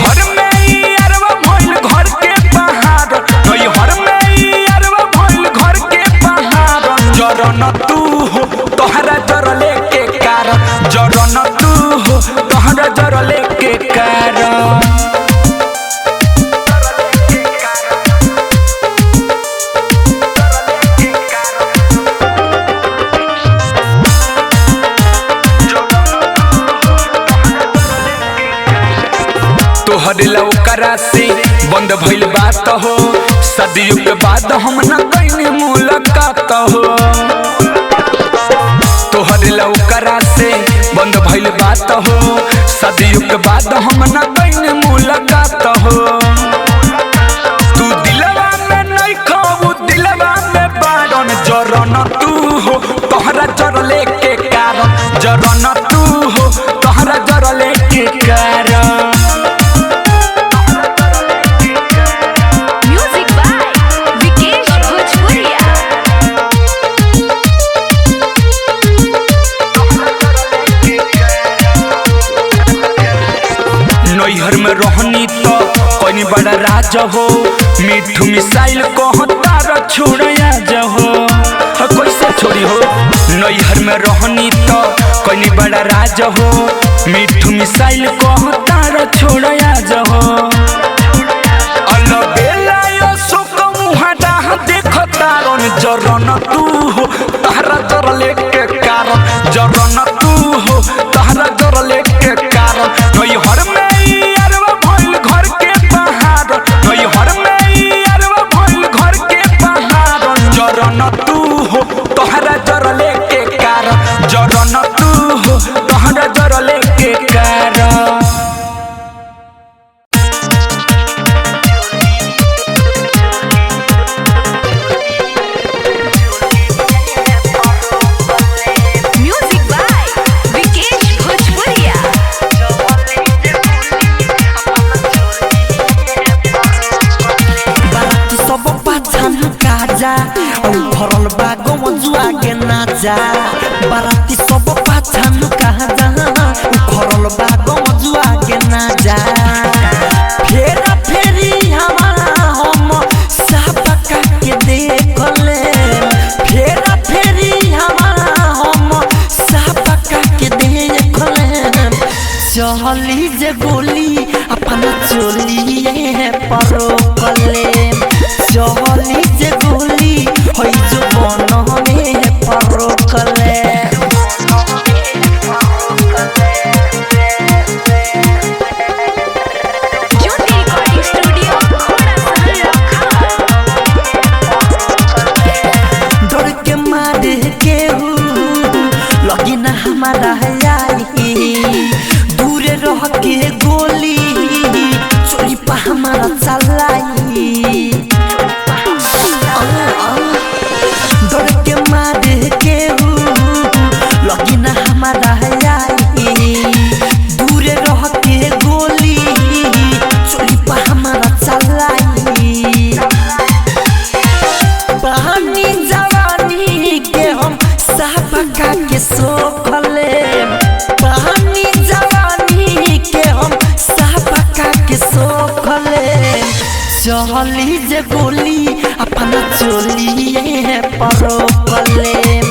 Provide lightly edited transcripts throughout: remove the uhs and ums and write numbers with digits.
हर में अरवा भइल घर के पहाड़ नई हर में अरवा भइल घर के पहाड़ जरन तू हो तोहरा जरले के कारण जरन तू हो तोहरा जरले के कारण तोहर लौकरा से बंद भइल बात हो सदियों के बाद हम न कइनी मुलाकात हो तोहर लौकरा से बंद भइल बात हो सदियों के बाद हम न कइनी मुलाकात हो तू दिलवा में नहीं खाऊ दिलवा में बारन जरन तू हो तोहरा जरले के कारण जरन तू हो तोहरा जरले के कारण नैहर में रहनी तो कोई बड़ा राज हो मिठू मिसाइल कहतार छोड़या जहो कैसे छोड़ी हो नैहर में रहनी तो कोई बड़ा राज हो मिठू मिसाइल कहतार छोड़या जहो अलबेला यो सुक मुहाडा देखतारन जरन तू हो तहरा जरले के कारण जरन तू हो तहरा जरले के कारण नैहर में जरन तू हो तोहरा जरले के कारण जरन तू हो तोहरा जरले के कारण भरल बागो मजुआ के नाचा बाराती सब पाछान कहाँ जा भरल बागो मजुआ के नाचा फेरा फेरी हमारा हम साबका के देख ले फेरा फेरी हमारा हम साबका के देख ले चली जे गोली अपना चोली परो कले चली जे गोली होई जो बन में परो कले डर के मारे के लगी ना हमारा आई दूर रह के गोली चोरी पा हमारा चलाई डर के मारे के लगी ना हमारा आई दूर रह के गोली चोरी पा हमारा चलाई पानी जवानी के हम साबका के सोखले पानी जवानी के हम साबका के सोखले चली जे गोली अपना चोली परो कले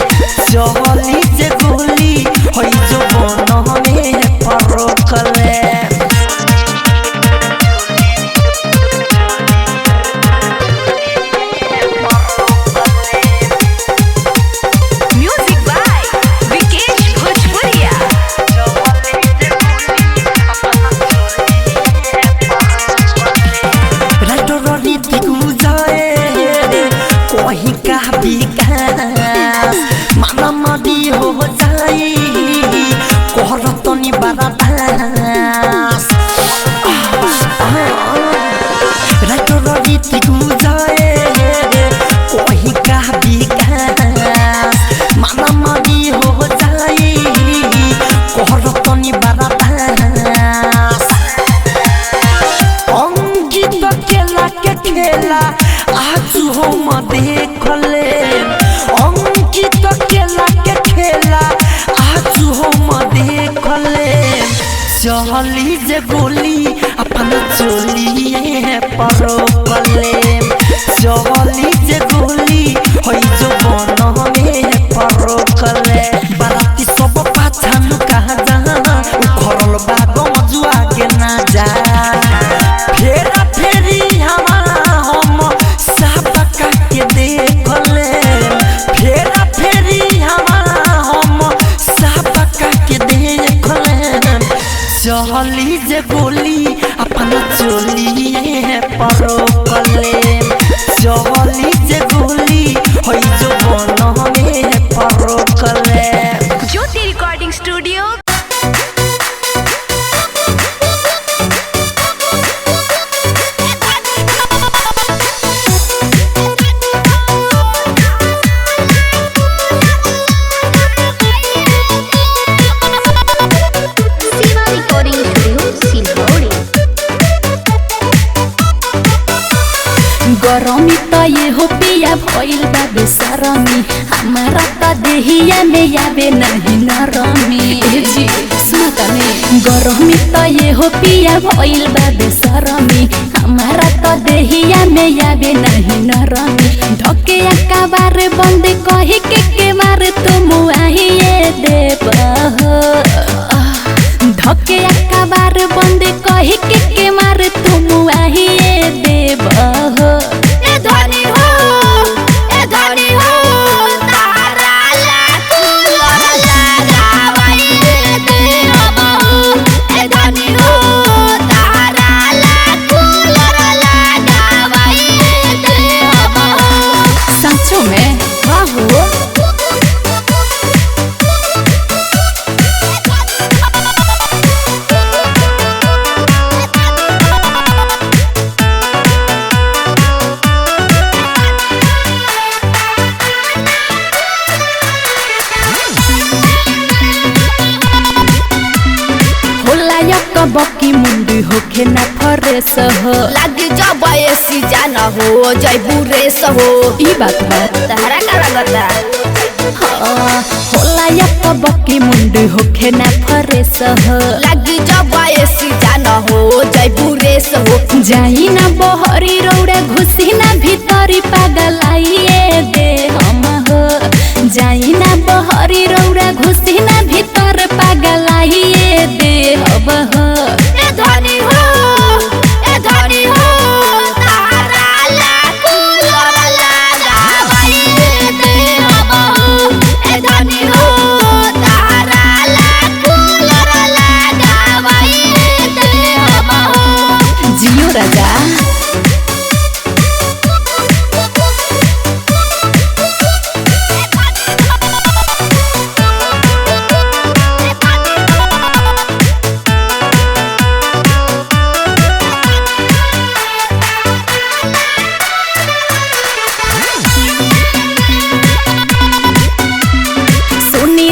चली जे गोली होई जो बन में परो कले माना मदी हो जाई परोकले चली जे गोली होई जो बन में परोकले बाराती सब पाछन कहाँ जा उखरल बाग मजुआ के ना जा फेरा फेरी हम साबका के देखले फेरा फेरी हम साबका के देखले चली जे गोली अपना चोली परोकले चली जे गोली होई जो बन में परोकले ज्योति रिकॉर्डिंग स्टूडियो गरमी त ये हो पिया भइल बा बेसरमी हमारा त देहिया में याबे नहीं नरमी जी सुन तने गरमी त ये हो पिया भइल बा बेसरमी हमारा त देहिया में याबे नहीं नरमी ढके अकाबार बंद कहि के मारे तुम आहिए देव ढके अकाबार बंद कहि के मारे तुम आहिए देव बकी मुंडी होके ना फरेस हो लागी जब ऐसी जाना हो जयबू रेस हो ई बात बा तहरा का लगता होला या बकी मुंडी होके ना फरेस हो लागी जब ऐसी जाना हो जयबू रेस हो जाई ना बहरी रौड़ा घुसी ना भीतरी पागल आइए दे हम हो जाई ना बहरी रौड़ा घुसी ना भीतर पागल आइए दे हम हो जियो राजा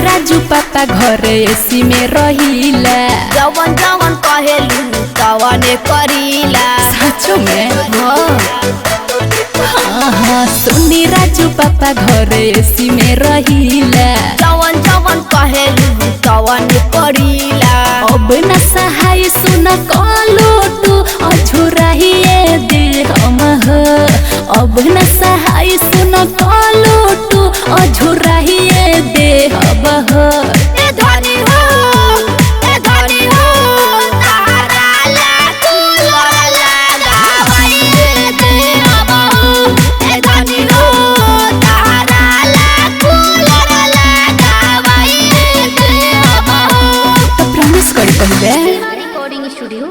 राजू पापा घर एसी में रहिला जवन जवन कहेलू तवने करीला सचो में हाँ सुनी राजू पापा घर एसी में रहिला जवन जवन कहेलू तवने करीला अब न सहाय सुन कलू तू अझुराहिए दे हम हो अब न सहाय सुन कलू तू अझुराहिए दे हम हो रिकॉर्डिंग स्टूडियो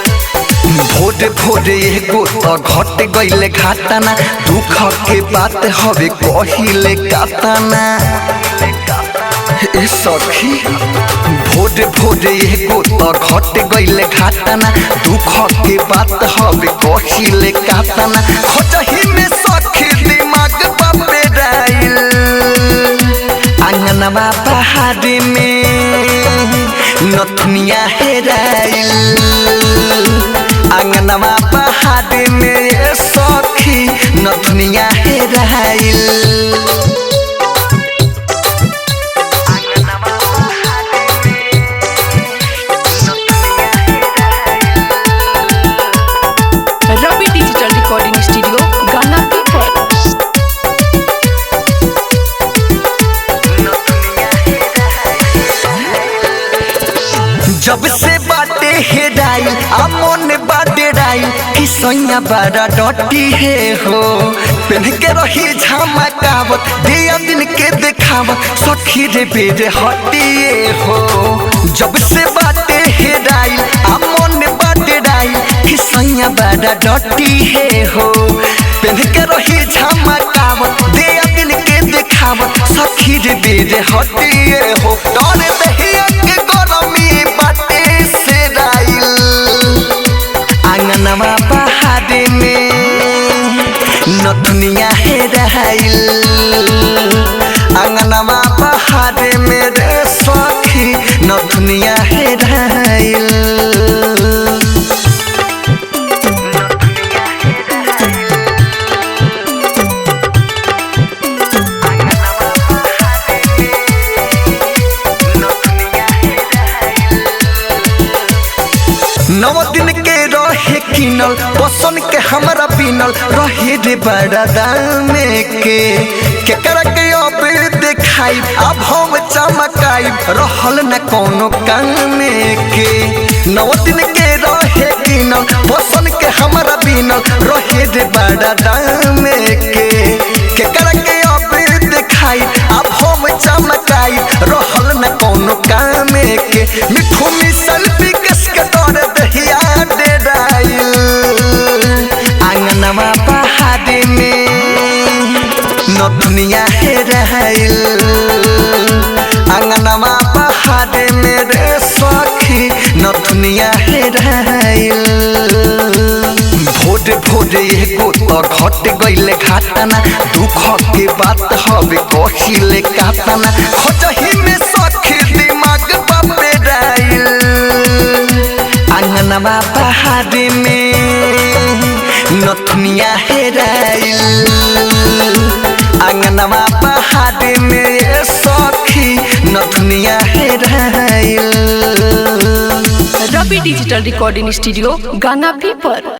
भोरे भोरे एगो तो घट गईले घाटाना दुख के बात हवे कहिले काताना ए सखी भोरे भोरे एगो तो घट गईले घाटाना दुख के बात हवे कहिले काताना खोजही में सखी दिमाग बापे राइल आंगनवा पहाड़ी में नथुनिया हेराइल आंगनवा पहाड़ी में सखी नथुनिया हेराइल रवि डिजिटल रिकॉर्डिंग स्टूडियो गाना पीपल। जब से बाटे हेराइल मन बाटे राइल कि सैया बड़ा डटी है हो पहन के रही झमकावत दिया दिन के देखावत सखी रे बेरे हटिए हो जब से बाटे हेराइल मन बाटे राइल कि सैया बड़ा डटी है हो पहन के रही झमकावत दिया दिन के देखावत सखी रे बेरे हटिए हो डरे दहिया के गरमी बाटे से राइल आंगनमा पहाड़े में नथुनिया हेराइल आंगनमा पहाड़े में रे सखी नथुनिया हेराइल नौ दिन के रहे किनल पसंद के हमरा बिनल रहे रे बड़ा दाम के करा के अब देखाई अब हम चमकाई रहल न कोनो काम के नौ दिन के रहे किनल पसंद के हमरा बिनल रहे रे बड़ा दाम के करा के अब देखाई अब हम चमकाई रहल न कोनो काम के मिठू मिसल विकस के तोरे दहिया डेराइल आंगनमा पहाड़े में नथुनिया हेराइल आंगनमा पहाड़े में रे सखी नथुनिया हेराइल भोरे भोरे एगो तो घट गइले घाटाना दुख के बात हवे कहिले काटाना खोजही में सखी दिमाग बापे राइल आंगनमा पहाड़े में नथुनिया हेराइल आंगनमा पहाड़े में सखी नथुनिया हेराइल रवि डिजिटल रिकॉर्डिंग स्टूडियो गाना पीपल।